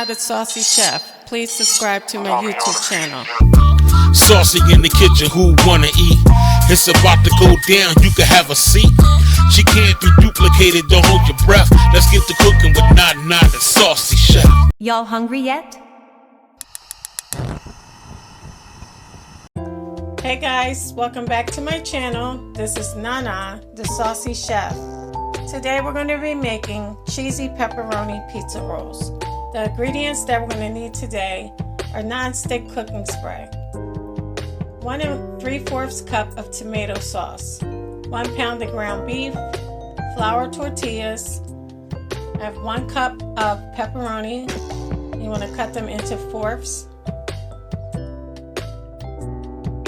NANATHESAUCYCHEF. Please subscribe to my YouTube channel. Saucy in the kitchen, who wanna eat? It's about to go down, you can have a seat. She can't be duplicated, don't hold your breath. Let's get to cooking with NANATHESAUCYCHEF. Y'all hungry yet? Hey guys, welcome back to my channel. This is Nana, the Saucy Chef. Today we're going to be making cheesy pepperoni pizza rolls. The ingredients that we're going to need today are non-stick cooking spray, 1 3/4 cup of tomato sauce, 1 pound of ground beef, flour tortillas. I have 1 cup of pepperoni. You want to cut them into fourths.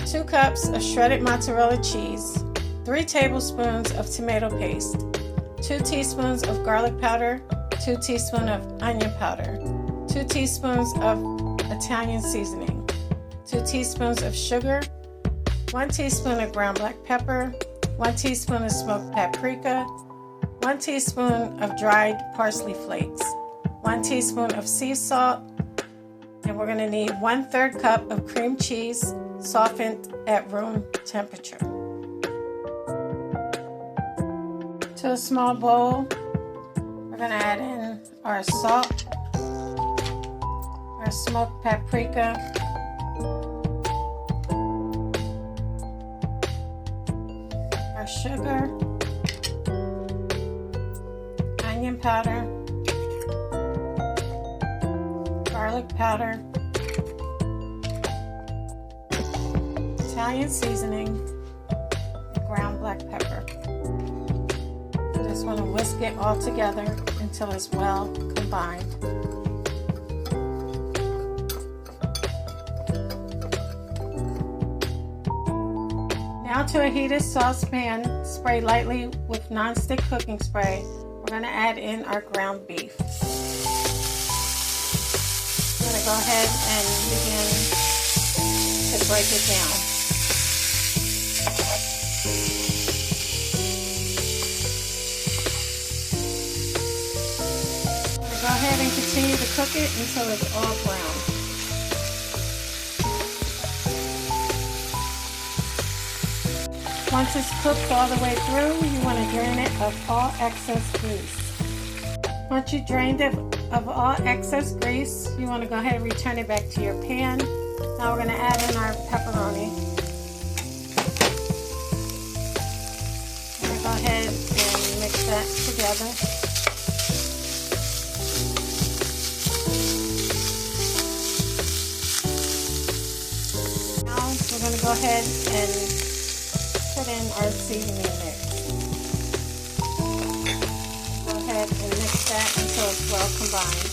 2 cups of shredded mozzarella cheese, 3 tablespoons of tomato paste, 2 teaspoons of garlic powder, 2 teaspoons of onion powder, 2 teaspoons of Italian seasoning, 2 teaspoons of sugar, 1 teaspoon of ground black pepper, 1 teaspoon of smoked paprika, 1 teaspoon of dried parsley flakes, 1 teaspoon of sea salt, and we're going to need 1/3 cup of cream cheese softened at room temperature. To a small bowl, we're going to add in our salt, our smoked paprika, our sugar, onion powder, garlic powder, Italian seasoning, and ground black pepper. You just want to whisk it all together until it's well combined. Now to a heated saucepan, spray lightly with non-stick cooking spray. We're going to add in our ground beef. I'm going to go ahead and begin to break it down. Go ahead and continue to cook it until it's all brown. Once it's cooked all the way through, you want to drain it of all excess grease. Once you drained it of all excess grease, you want to go ahead and return it back to your pan. Now we're going to add in our pepperoni. I'm going to go ahead and mix that together. We're going to go ahead and put in our seasoning mix. Go ahead and mix that until it's well combined.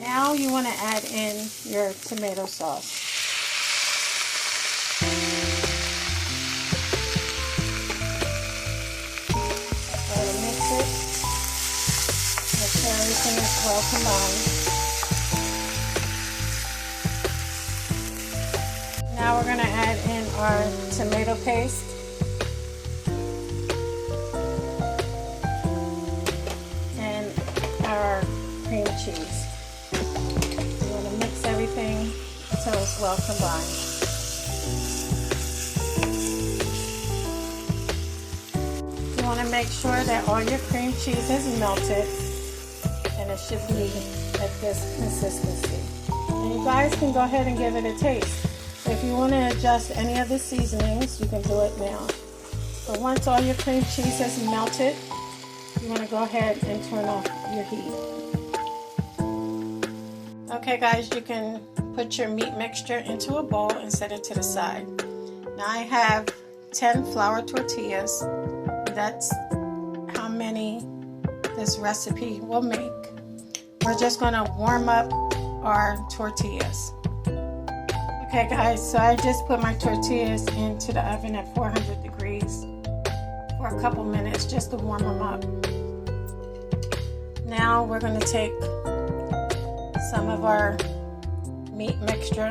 Now you want to add in your tomato sauce. Go ahead and mix it. Make sure everything is well combined. Now we're going to add in our tomato paste. And our cream cheese. You want to mix everything until it's well combined. You want to make sure that all your cream cheese is melted, and it should be at this consistency. And you guys can go ahead and give it a taste. If you want to adjust any of the seasonings, you can do it now. But once all your cream cheese has melted, you want to go ahead and turn off your heat. Okay guys, you can put your meat mixture into a bowl and set it to the side. Now I have 10 flour tortillas. That's how many this recipe will make. We're just going to warm up our tortillas. Okay guys, so I just put my tortillas into the oven at 400 degrees for a couple minutes just to warm them up. Now we're going to take some of our meat mixture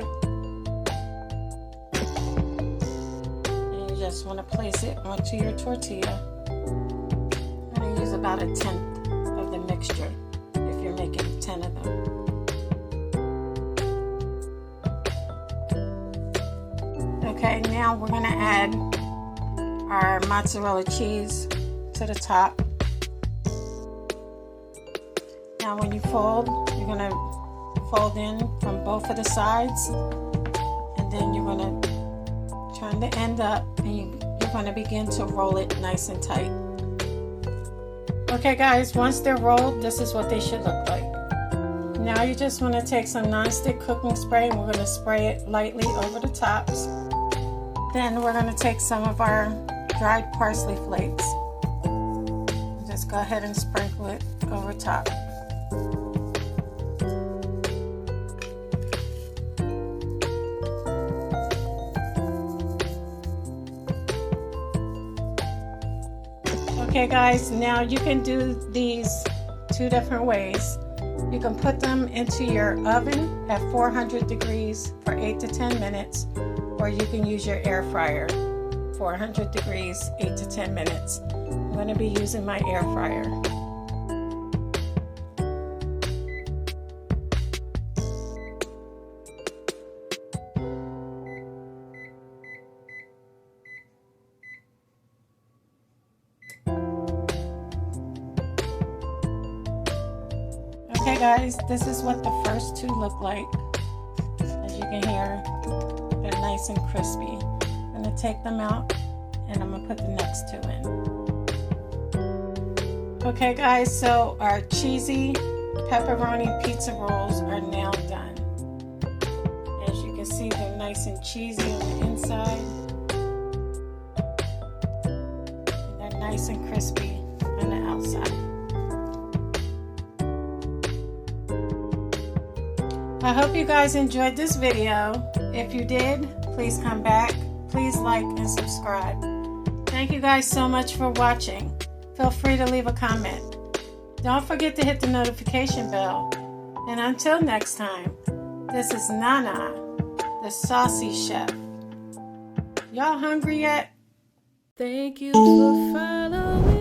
and you just want to place it onto your tortilla. I'm going to use a about 1/10 of the mixture if you're making 10 of them. Okay, now we're going to add our mozzarella cheese to the top. Now when you fold, you're going to fold in from both of the sides, and then you're going to turn the end up, and you're going to begin to roll it nice and tight. Okay guys, once they're rolled, this is what they should look like. Now you just want to take some nonstick cooking spray, and we're going to spray it lightly over the tops. Then we're going to take some of our dried parsley flakes. Just go ahead and sprinkle it over top. Okay guys, now you can do these 2 different ways. You can put them into your oven at 400 degrees for 8 to 10 minutes, or you can use your air fryer, 400 degrees, 8 to 10 minutes. I'm going to be using my air fryer. Okay guys, this is what the first 2 look like. As you can hear, they're nice and crispy. I'm going to take them out, and I'm going to put the next 2 in. Okay guys, so our cheesy pepperoni pizza rolls are now done. As you can see, they're nice and cheesy on the inside. And they're nice and crispy on the outside. I hope you guys enjoyed this video. If you did, please come back. Please like and subscribe. Thank you guys so much for watching. Feel free to leave a comment. Don't forget to hit the notification bell. And until next time, this is Nana, the Saucy Chef. Y'all hungry yet? Thank you for following.